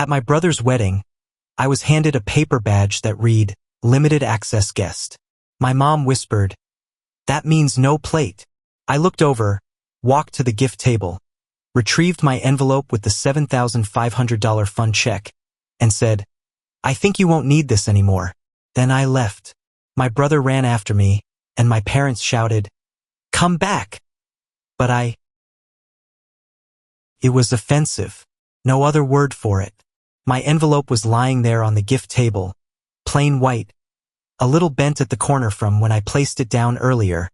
At my brother's wedding, I was handed a paper badge that read, "Limited Access Guest." My mom whispered, "That means no plate." I looked over, walked to the gift table, retrieved my envelope with the $7,500 fund check, and said, "I think you won't need this anymore." Then I left. My brother ran after me, and my parents shouted, "Come back!" But It was offensive. No other word for it. My envelope was lying there on the gift table, plain white, a little bent at the corner from when I placed it down earlier,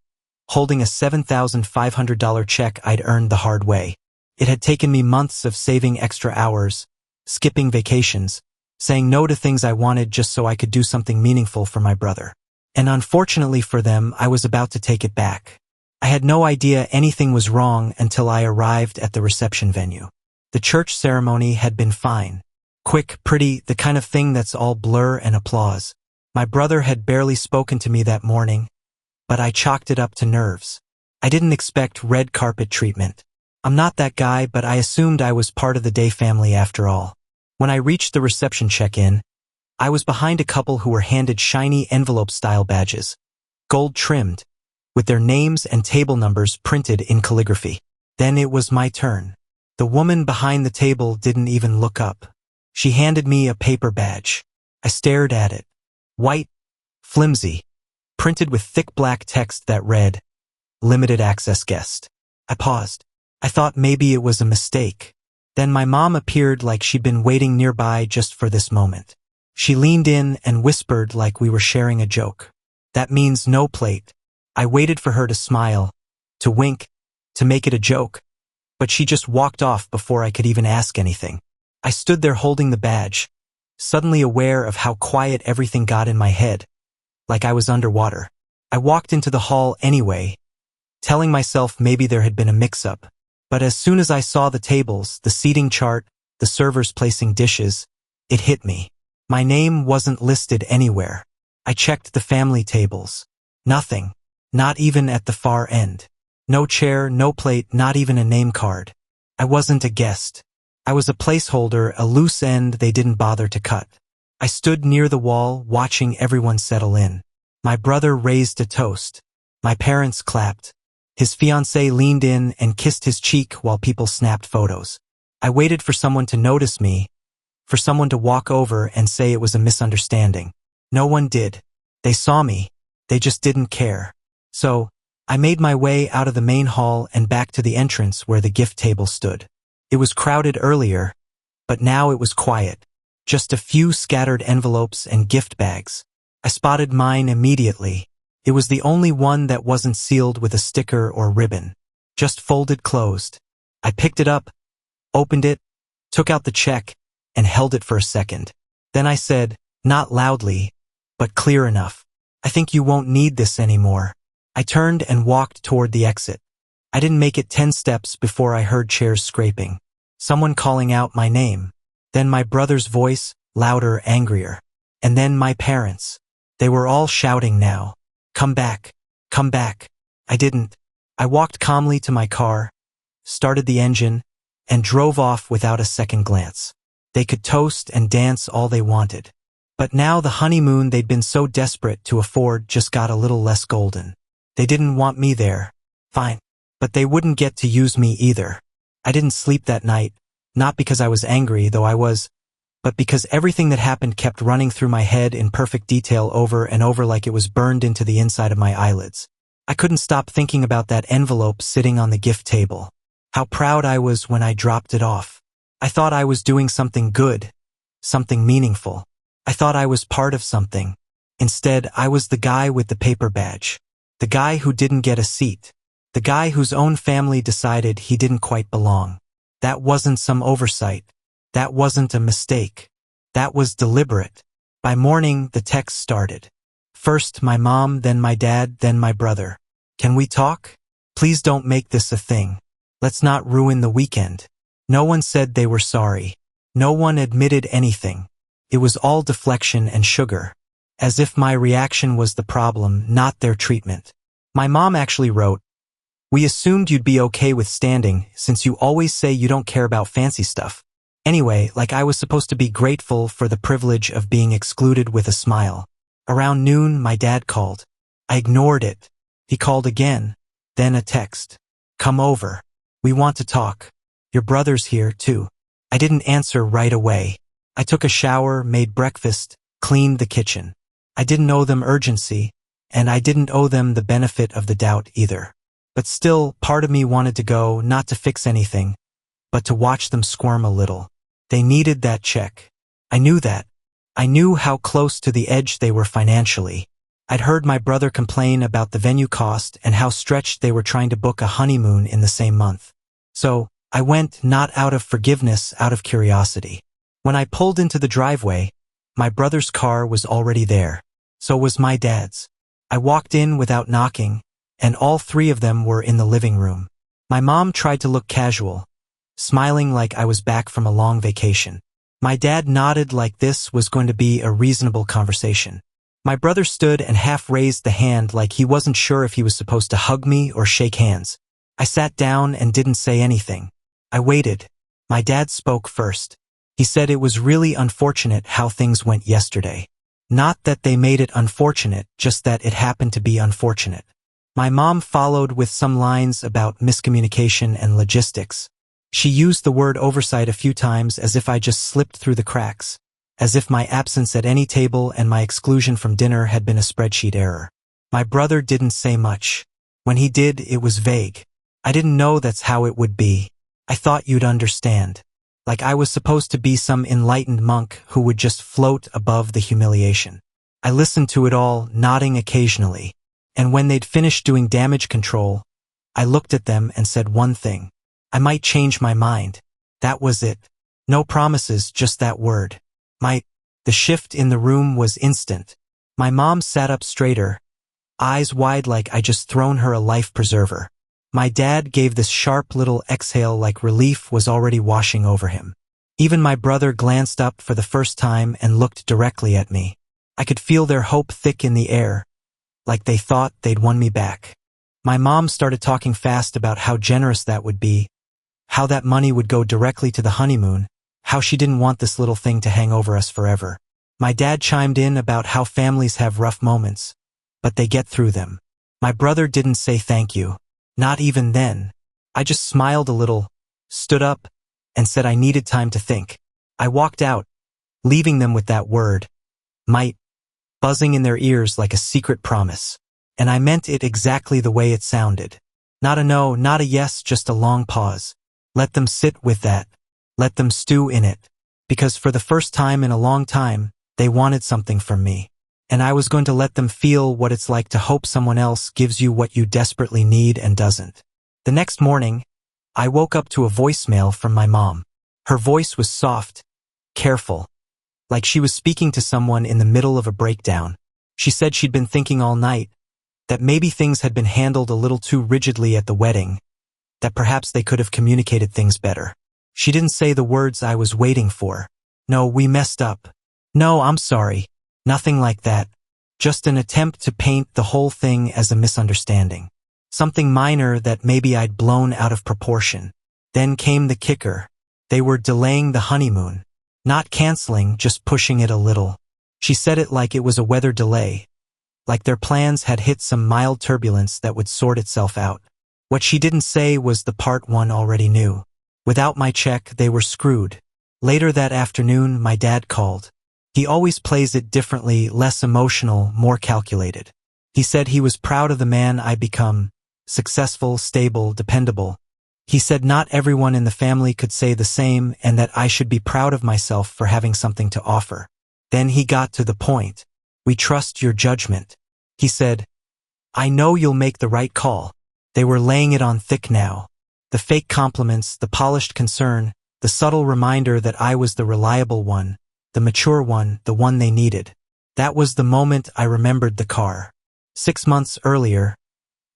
holding a $7,500 check I'd earned the hard way. It had taken me months of saving extra hours, skipping vacations, saying no to things I wanted just so I could do something meaningful for my brother. And unfortunately for them, I was about to take it back. I had no idea anything was wrong until I arrived at the reception venue. The church ceremony had been fine. Quick, pretty, the kind of thing that's all blur and applause. My brother had barely spoken to me that morning, but I chalked it up to nerves. I didn't expect red carpet treatment. I'm not that guy, but I assumed I was part of the Day family after all. When I reached the reception check-in, I was behind a couple who were handed shiny envelope-style badges, gold-trimmed, with their names and table numbers printed in calligraphy. Then it was my turn. The woman behind the table didn't even look up. She handed me a paper badge. I stared at it. White, flimsy, printed with thick black text that read, "Limited Access Guest." I paused. I thought maybe it was a mistake. Then my mom appeared like she'd been waiting nearby just for this moment. She leaned in and whispered like we were sharing a joke. "That means no plate." I waited for her to smile, to wink, to make it a joke, but she just walked off before I could even ask anything. I stood there holding the badge, suddenly aware of how quiet everything got in my head, like I was underwater. I walked into the hall anyway, telling myself maybe there had been a mix-up. But as soon as I saw the tables, the seating chart, the servers placing dishes, it hit me. My name wasn't listed anywhere. I checked the family tables. Nothing. Not even at the far end. No chair, no plate, not even a name card. I wasn't a guest. I was a placeholder, a loose end they didn't bother to cut. I stood near the wall, watching everyone settle in. My brother raised a toast. My parents clapped. His fiancée leaned in and kissed his cheek while people snapped photos. I waited for someone to notice me, for someone to walk over and say it was a misunderstanding. No one did. They saw me. They just didn't care. So, I made my way out of the main hall and back to the entrance where the gift table stood. It was crowded earlier, but now it was quiet. Just a few scattered envelopes and gift bags. I spotted mine immediately. It was the only one that wasn't sealed with a sticker or ribbon, just folded closed. I picked it up, opened it, took out the check, and held it for a second. Then I said, not loudly, but clear enough, "I think you won't need this anymore." I turned and walked toward the exit. I didn't make it 10 steps before I heard chairs scraping, someone calling out my name, then my brother's voice, louder, angrier, and then my parents. They were all shouting now. "Come back, come back." I didn't. I walked calmly to my car, started the engine, and drove off without a second glance. They could toast and dance all they wanted. But now the honeymoon they'd been so desperate to afford just got a little less golden. They didn't want me there. Fine. But they wouldn't get to use me either. I didn't sleep that night, not because I was angry, though I was, but because everything that happened kept running through my head in perfect detail over and over like it was burned into the inside of my eyelids. I couldn't stop thinking about that envelope sitting on the gift table. How proud I was when I dropped it off. I thought I was doing something good, something meaningful. I thought I was part of something. Instead, I was the guy with the paper badge. The guy who didn't get a seat. The guy whose own family decided he didn't quite belong. That wasn't some oversight. That wasn't a mistake. That was deliberate. By morning, the text started. First my mom, then my dad, then my brother. "Can we talk? Please don't make this a thing. Let's not ruin the weekend." No one said they were sorry. No one admitted anything. It was all deflection and sugar. As if my reaction was the problem, not their treatment. My mom actually wrote, "We assumed you'd be okay with standing since you always say you don't care about fancy stuff. Anyway, like I was supposed to be grateful for the privilege of being excluded with a smile. Around noon, my dad called. I ignored it. He called again, then a text. Come over. We want to talk. Your brother's here, too. I didn't answer right away. I took a shower, made breakfast, cleaned the kitchen. I didn't owe them urgency, and I didn't owe them the benefit of the doubt either. But still, part of me wanted to go, not to fix anything, but to watch them squirm a little. They needed that check. I knew that. I knew how close to the edge they were financially. I'd heard my brother complain about the venue cost and how stretched they were trying to book a honeymoon in the same month. So, I went not out of forgiveness, out of curiosity. When I pulled into the driveway, my brother's car was already there. So was my dad's. I walked in without knocking, and all three of them were in the living room. My mom tried to look casual, smiling like I was back from a long vacation. My dad nodded like this was going to be a reasonable conversation. My brother stood and half raised the hand like he wasn't sure if he was supposed to hug me or shake hands. I sat down and didn't say anything. I waited. My dad spoke first. He said it was really unfortunate how things went yesterday. Not that they made it unfortunate, just that it happened to be unfortunate. My mom followed with some lines about miscommunication and logistics. She used the word oversight a few times as if I just slipped through the cracks, as if my absence at any table and my exclusion from dinner had been a spreadsheet error. My brother didn't say much. When he did, it was vague. I didn't know that's how it would be. I thought you'd understand. Like I was supposed to be some enlightened monk who would just float above the humiliation. I listened to it all, nodding occasionally. And when they'd finished doing damage control, I looked at them and said one thing. I might change my mind. That was it. No promises, just that word. The shift in the room was instant. My mom sat up straighter, eyes wide like I just thrown her a life preserver. My dad gave this sharp little exhale like relief was already washing over him. Even my brother glanced up for the first time and looked directly at me. I could feel their hope thick in the air, like they thought they'd won me back. My mom started talking fast about how generous that would be, how that money would go directly to the honeymoon, how she didn't want this little thing to hang over us forever. My dad chimed in about how families have rough moments, but they get through them. My brother didn't say thank you. Not even then. I just smiled a little, stood up, and said I needed time to think. I walked out, leaving them with that word, might, buzzing in their ears like a secret promise. And I meant it exactly the way it sounded. Not a no, not a yes, just a long pause. Let them sit with that. Let them stew in it. Because for the first time in a long time, they wanted something from me. And I was going to let them feel what it's like to hope someone else gives you what you desperately need and doesn't. The next morning, I woke up to a voicemail from my mom. Her voice was soft, careful, like she was speaking to someone in the middle of a breakdown. She said she'd been thinking all night, that maybe things had been handled a little too rigidly at the wedding, that perhaps they could have communicated things better. She didn't say the words I was waiting for. No, we messed up. No, I'm sorry. Nothing like that. Just an attempt to paint the whole thing as a misunderstanding. Something minor that maybe I'd blown out of proportion. Then came the kicker. They were delaying the honeymoon. Not canceling, just pushing it a little. She said it like it was a weather delay. Like their plans had hit some mild turbulence that would sort itself out. What she didn't say was the part one already knew. Without my check, they were screwed. Later that afternoon, my dad called. He always plays it differently, less emotional, more calculated. He said he was proud of the man I'd become, successful, stable, dependable. He said not everyone in the family could say the same and that I should be proud of myself for having something to offer. Then he got to the point. We trust your judgment. He said, I know you'll make the right call. They were laying it on thick now. The fake compliments, the polished concern, the subtle reminder that I was the reliable one, the mature one, the one they needed. That was the moment I remembered the car. 6 months earlier,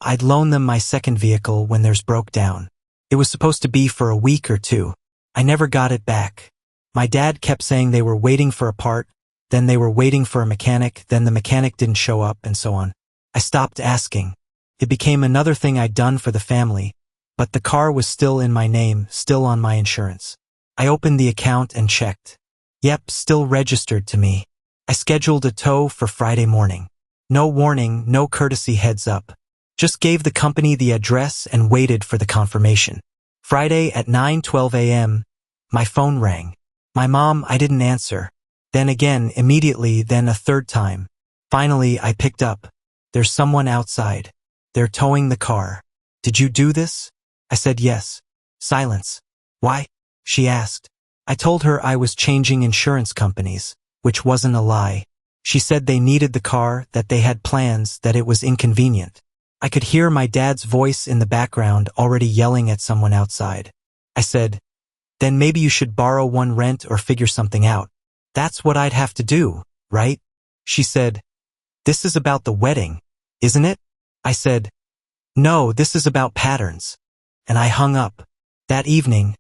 I'd loaned them my second vehicle when theirs broke down. It was supposed to be for a week or two. I never got it back. My dad kept saying they were waiting for a part, then they were waiting for a mechanic, then the mechanic didn't show up, and so on. I stopped asking. It became another thing I'd done for the family, but the car was still in my name, still on my insurance. I opened the account and checked. Yep, still registered to me. I scheduled a tow for Friday morning. No warning, no courtesy heads up. Just gave the company the address and waited for the confirmation. Friday at 9:12 a.m., my phone rang. My mom, I didn't answer. Then again, immediately, then a third time. Finally, I picked up. There's someone outside. They're towing the car. Did you do this? I said yes. Silence. Why? She asked. I told her I was changing insurance companies, which wasn't a lie. She said they needed the car, that they had plans, that it was inconvenient. I could hear my dad's voice in the background already yelling at someone outside. I said, then maybe you should borrow one, rent, or figure something out. That's what I'd have to do, right? She said, this is about the wedding, isn't it? I said, no, this is about patterns. And I hung up. That evening,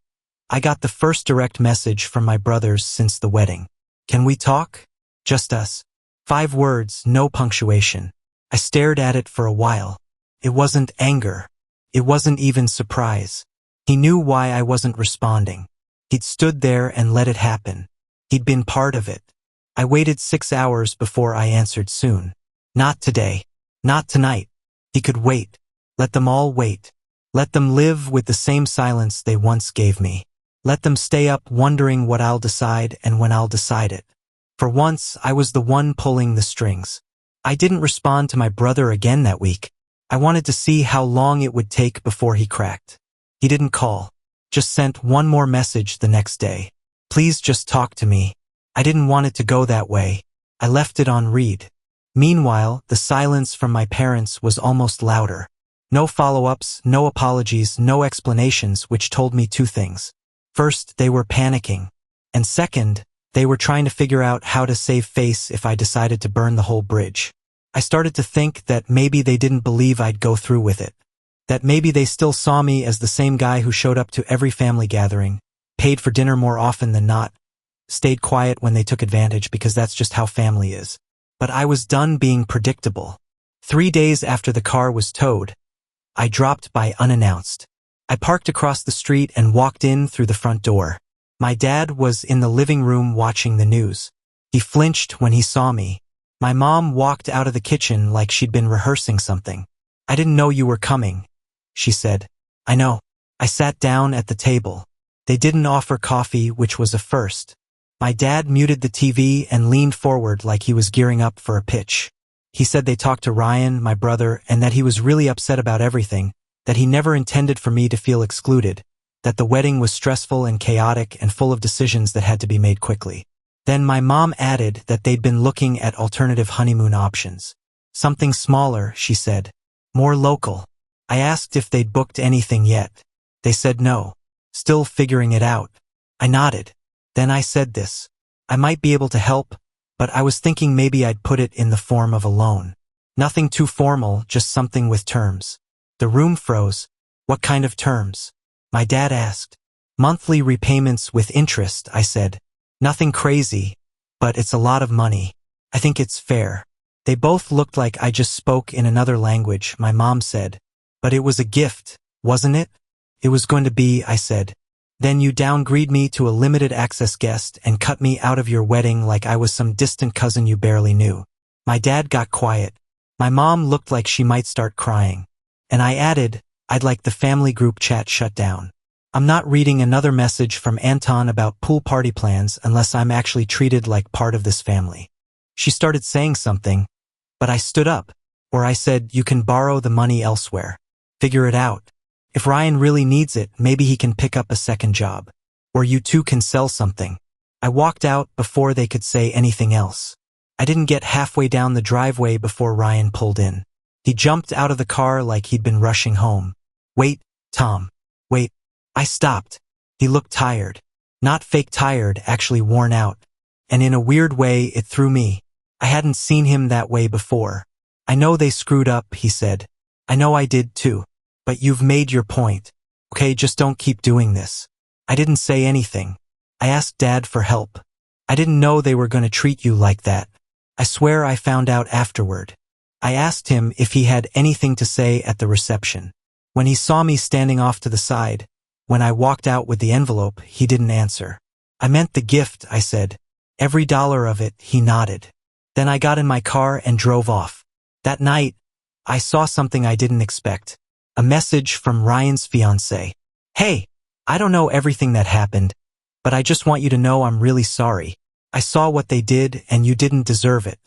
I got the first direct message from my brothers since the wedding. Can we talk? Just us. 5 words, no punctuation. I stared at it for a while. It wasn't anger. It wasn't even surprise. He knew why I wasn't responding. He'd stood there and let it happen. He'd been part of it. I waited 6 hours before I answered soon. Not today. Not tonight. He could wait. Let them all wait. Let them live with the same silence they once gave me. Let them stay up wondering what I'll decide and when I'll decide it. For once, I was the one pulling the strings. I didn't respond to my brother again that week. I wanted to see how long it would take before he cracked. He didn't call. Just sent one more message the next day. Please just talk to me. I didn't want it to go that way. I left it on read. Meanwhile, the silence from my parents was almost louder. No follow-ups, no apologies, no explanations, which told me 2 things. First, they were panicking. And second, they were trying to figure out how to save face if I decided to burn the whole bridge. I started to think that maybe they didn't believe I'd go through with it. That maybe they still saw me as the same guy who showed up to every family gathering, paid for dinner more often than not, stayed quiet when they took advantage because that's just how family is. But I was done being predictable. 3 days after the car was towed, I dropped by unannounced. I parked across the street and walked in through the front door. My dad was in the living room watching the news. He flinched when he saw me. My mom walked out of the kitchen like she'd been rehearsing something. I didn't know you were coming, she said. I know. I sat down at the table. They didn't offer coffee, which was a first. My dad muted the TV and leaned forward like he was gearing up for a pitch. He said they talked to Ryan, my brother, and that he was really upset about everything, that he never intended for me to feel excluded, that the wedding was stressful and chaotic and full of decisions that had to be made quickly. Then my mom added that they'd been looking at alternative honeymoon options. Something smaller, she said. More local. I asked if they'd booked anything yet. They said no. Still figuring it out. I nodded. Then I said this. I might be able to help, but I was thinking maybe I'd put it in the form of a loan. Nothing too formal, just something with terms. The room froze. What kind of terms? My dad asked. Monthly repayments with interest, I said. Nothing crazy, but it's a lot of money. I think it's fair. They both looked like I just spoke in another language, my mom said. But it was a gift, wasn't it? It was going to be, I said. Then you downgrade me to a limited access guest and cut me out of your wedding like I was some distant cousin you barely knew. My dad got quiet. My mom looked like she might start crying. And I added, I'd like the family group chat shut down. I'm not reading another message from Anton about pool party plans unless I'm actually treated like part of this family. She started saying something, but I stood up, or I said, you can borrow the money elsewhere. Figure it out. If Ryan really needs it, maybe he can pick up a second job. Or you two can sell something. I walked out before they could say anything else. I didn't get halfway down the driveway before Ryan pulled in. He jumped out of the car like he'd been rushing home. Wait, Tom. Wait. I stopped. He looked tired. Not fake tired, actually worn out. And in a weird way, it threw me. I hadn't seen him that way before. I know they screwed up, he said. I know I did too. But you've made your point. Okay, just don't keep doing this. I didn't say anything. I asked Dad for help. I didn't know they were going to treat you like that. I swear I found out afterward. I asked him if he had anything to say at the reception. When he saw me standing off to the side, When I walked out with the envelope, he didn't answer. I meant the gift, I said. Every dollar of it, he nodded. Then I got in my car and drove off. That night, I saw something I didn't expect. A message from Ryan's fiancée. Hey, I don't know everything that happened, but I just want you to know I'm really sorry. I saw what they did and you didn't deserve it.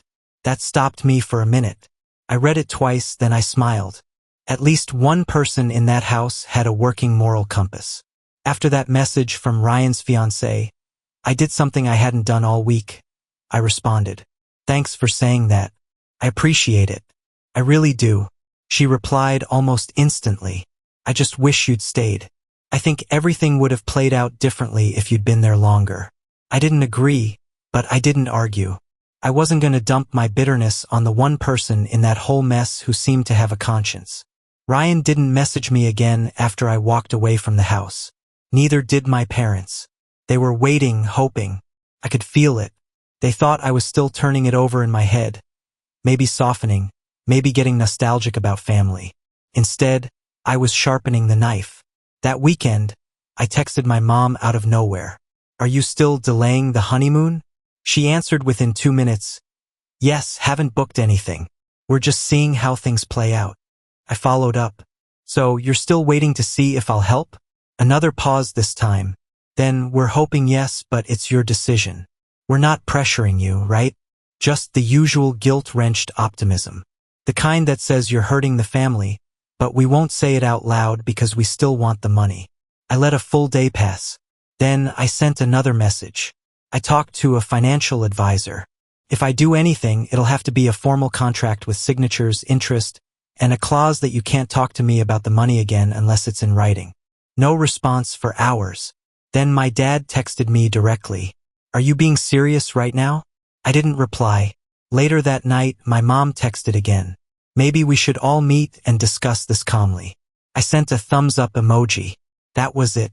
That stopped me for a minute. I read it twice, then I smiled. At least one person in that house had a working moral compass. After that message from Ryan's fiancée, I did something I hadn't done all week. I responded. Thanks for saying that. I appreciate it. I really do. She replied almost instantly. I just wish you'd stayed. I think everything would have played out differently if you'd been there longer. I didn't agree, but I didn't argue. I wasn't going to dump my bitterness on the one person in that whole mess who seemed to have a conscience. Ryan didn't message me again after I walked away from the house. Neither did my parents. They were waiting, hoping. I could feel it. They thought I was still turning it over in my head. Maybe softening, maybe getting nostalgic about family. Instead, I was sharpening the knife. That weekend, I texted my mom out of nowhere. Are you still delaying the honeymoon? She answered within 2 minutes. Yes, haven't booked anything. We're just seeing how things play out. I followed up. So, you're still waiting to see if I'll help? Another pause this time. Then, we're hoping yes, but it's your decision. We're not pressuring you, right? Just the usual guilt-wrenched optimism. The kind that says you're hurting the family, but we won't say it out loud because we still want the money. I let a full day pass. Then I sent another message. I talked to a financial advisor. If I do anything, it'll have to be a formal contract with signatures, interest, and a clause that you can't talk to me about the money again unless it's in writing. No response for hours. Then my dad texted me directly. Are you being serious right now? I didn't reply. Later that night, my mom texted again. Maybe we should all meet and discuss this calmly. I sent a thumbs-up emoji. That was it.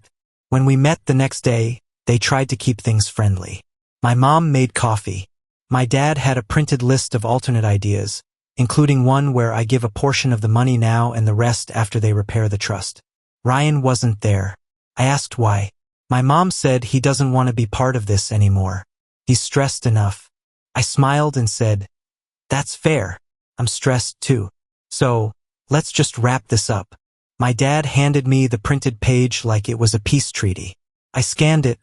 When we met the next day, they tried to keep things friendly. My mom made coffee. My dad had a printed list of alternate ideas, including one where I give a portion of the money now and the rest after they repair the trust. Ryan wasn't there. I asked why. My mom said he doesn't want to be part of this anymore. He's stressed enough. I smiled and said, that's fair. I'm stressed too. So, let's just wrap this up. My dad handed me the printed page like it was a peace treaty. I scanned it,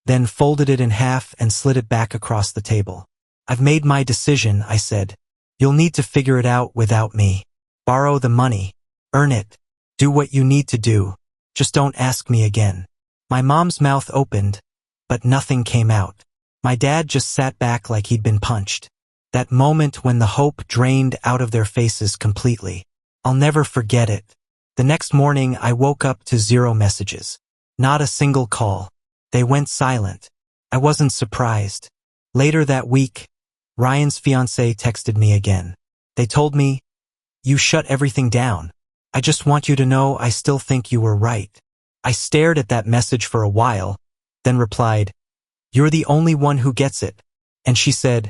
then folded it in half and slid it back across the table. I've made my decision, I said. You'll need to figure it out without me. Borrow the money. Earn it. Do what you need to do. Just don't ask me again. My mom's mouth opened, but nothing came out. My dad just sat back like he'd been punched. That moment when the hope drained out of their faces completely. I'll never forget it. The next morning, I woke up to 0 messages. Not a single call. They went silent. I wasn't surprised. Later that week, Ryan's fiancée texted me again. They told me, you shut everything down. I just want you to know I still think you were right. I stared at that message for a while, then replied, you're the only one who gets it. And she said,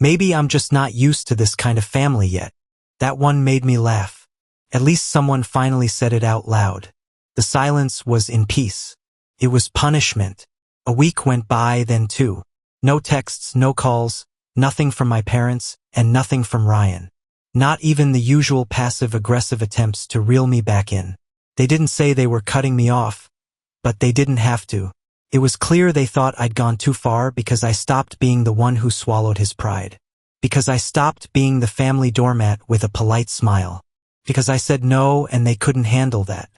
maybe I'm just not used to this kind of family yet. That one made me laugh. At least someone finally said it out loud. The silence was in peace. It was punishment. A week went by, then 2. No texts, no calls, nothing from my parents, and nothing from Ryan. Not even the usual passive-aggressive attempts to reel me back in. They didn't say they were cutting me off, but they didn't have to. It was clear they thought I'd gone too far because I stopped being the one who swallowed his pride. Because I stopped being the family doormat with a polite smile. Because I said no and they couldn't handle that.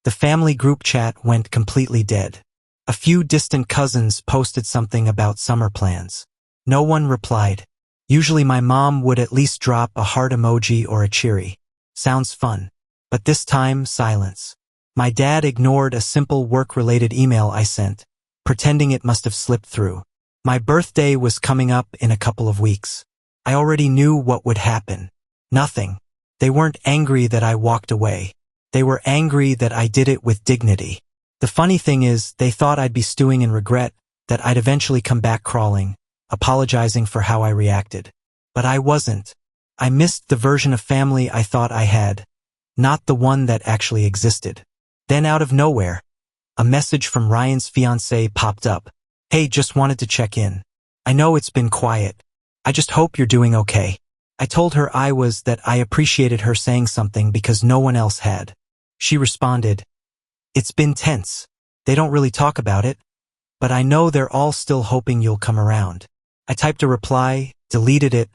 The family group chat went completely dead. A few distant cousins posted something about summer plans. No one replied. Usually my mom would at least drop a heart emoji or a cheery. Sounds fun. But this time, silence. My dad ignored a simple work-related email I sent, pretending it must have slipped through. My birthday was coming up in a couple of weeks. I already knew what would happen. Nothing. They weren't angry that I walked away. They were angry that I did it with dignity. The funny thing is, they thought I'd be stewing in regret, that I'd eventually come back crawling, apologizing for how I reacted. But I wasn't. I missed the version of family I thought I had, not the one that actually existed. Then out of nowhere, a message from Ryan's fiancée popped up. Hey, just wanted to check in. I know it's been quiet. I just hope you're doing okay. I told her that I appreciated her saying something because no one else had. She responded, it's been tense. They don't really talk about it, but I know they're all still hoping you'll come around. I typed a reply, deleted it,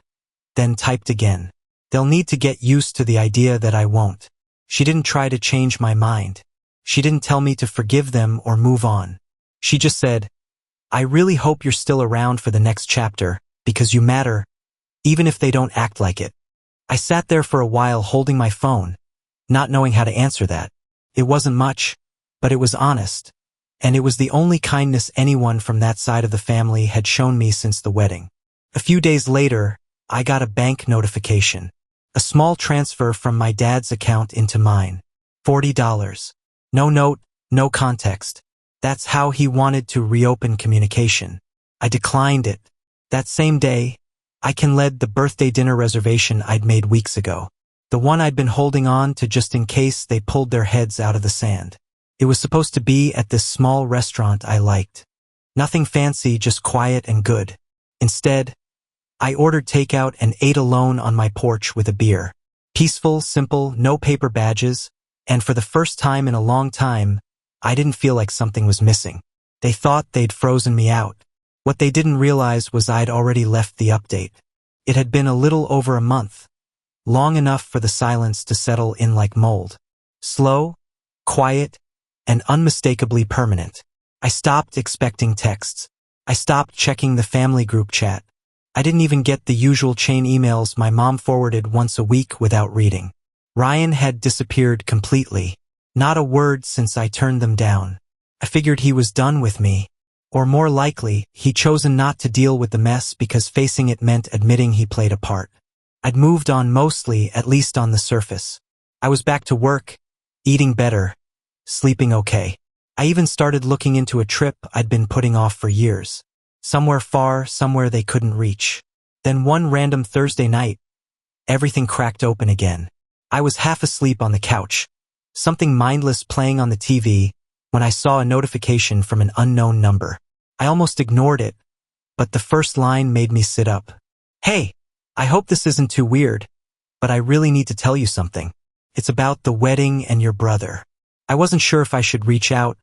then typed again. They'll need to get used to the idea that I won't. She didn't try to change my mind. She didn't tell me to forgive them or move on. She just said, I really hope you're still around for the next chapter, because you matter, even if they don't act like it. I sat there for a while holding my phone, not knowing how to answer that. It wasn't much, but it was honest, and it was the only kindness anyone from that side of the family had shown me since the wedding. A few days later, I got a bank notification. A small transfer from my dad's account into mine. $40. No note, no context. That's how he wanted to reopen communication. I declined it. That same day, I canceled the birthday dinner reservation I'd made weeks ago. The one I'd been holding on to just in case they pulled their heads out of the sand. It was supposed to be at this small restaurant I liked. Nothing fancy, just quiet and good. Instead, I ordered takeout and ate alone on my porch with a beer. Peaceful, simple, no paper badges, and for the first time in a long time, I didn't feel like something was missing. They thought they'd frozen me out. What they didn't realize was I'd already left the update. It had been a little over a month, long enough for the silence to settle in like mold. Slow, quiet, and unmistakably permanent. I stopped expecting texts. I stopped checking the family group chat. I didn't even get the usual chain emails my mom forwarded once a week without reading. Ryan had disappeared completely. Not a word since I turned them down. I figured he was done with me. Or more likely, he'd chosen not to deal with the mess because facing it meant admitting he played a part. I'd moved on mostly, at least on the surface. I was back to work, eating better, sleeping okay. I even started looking into a trip I'd been putting off for years. Somewhere far, somewhere they couldn't reach. Then one random Thursday night, everything cracked open again. I was half asleep on the couch, something mindless playing on the TV, when I saw a notification from an unknown number. I almost ignored it, but the first line made me sit up. Hey, I hope this isn't too weird, but I really need to tell you something. It's about the wedding and your brother. I wasn't sure if I should reach out,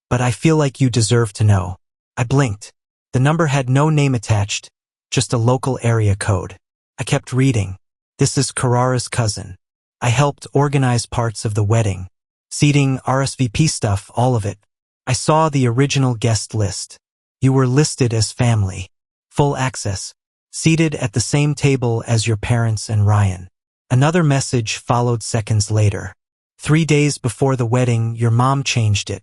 but I feel like you deserve to know. I blinked. The number had no name attached, just a local area code. I kept reading. This is Carrara's cousin. I helped organize parts of the wedding. Seating, RSVP stuff, all of it. I saw the original guest list. You were listed as family. Full access. Seated at the same table as your parents and Ryan. Another message followed seconds later. 3 days before the wedding, your mom changed it.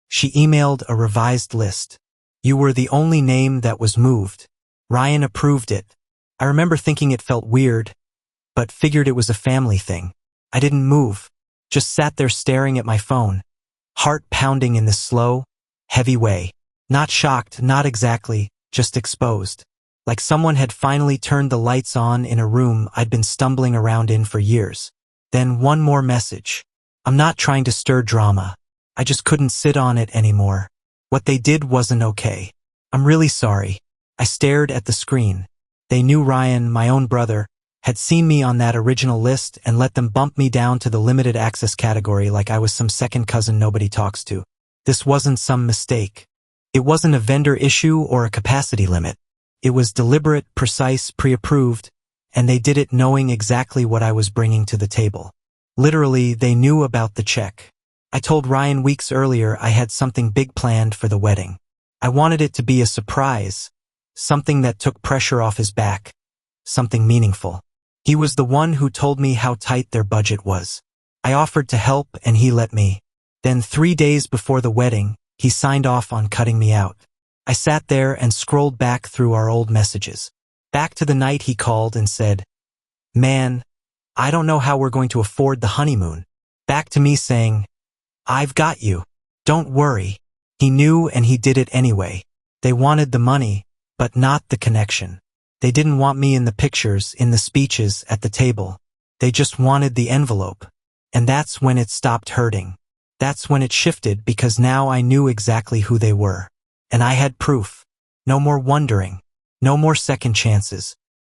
She emailed a revised list. You were the only name that was moved. Ryan approved it. I remember thinking it felt weird, but figured it was a family thing. I didn't move, just sat there staring at my phone, heart pounding in this slow, heavy way. Not shocked, not exactly, just exposed. Like someone had finally turned the lights on in a room I'd been stumbling around in for years. Then one more message. I'm not trying to stir drama. I just couldn't sit on it anymore. What they did wasn't okay. I'm really sorry. I stared at the screen. They knew Ryan, my own brother, had seen me on that original list and let them bump me down to the limited access category like I was some second cousin nobody talks to. This wasn't some mistake. It wasn't a vendor issue or a capacity limit. It was deliberate, precise, pre-approved, and they did it knowing exactly what I was bringing to the table. Literally, they knew about the check. I told Ryan weeks earlier I had something big planned for the wedding. I wanted it to be a surprise, something that took pressure off his back, something meaningful. He was the one who told me how tight their budget was. I offered to help and he let me. Then 3 days before the wedding, he signed off on cutting me out. I sat there and scrolled back through our old messages. Back to the night he called and said, "Man, I don't know how we're going to afford the honeymoon." Back to me saying, "I've got you. Don't worry." He knew and he did it anyway. They wanted the money, but not the connection. They didn't want me in the pictures, in the speeches, at the table. They just wanted the envelope. And that's when it stopped hurting. That's when it shifted because now I knew exactly who they were. And I had proof. No more wondering. No more second chances.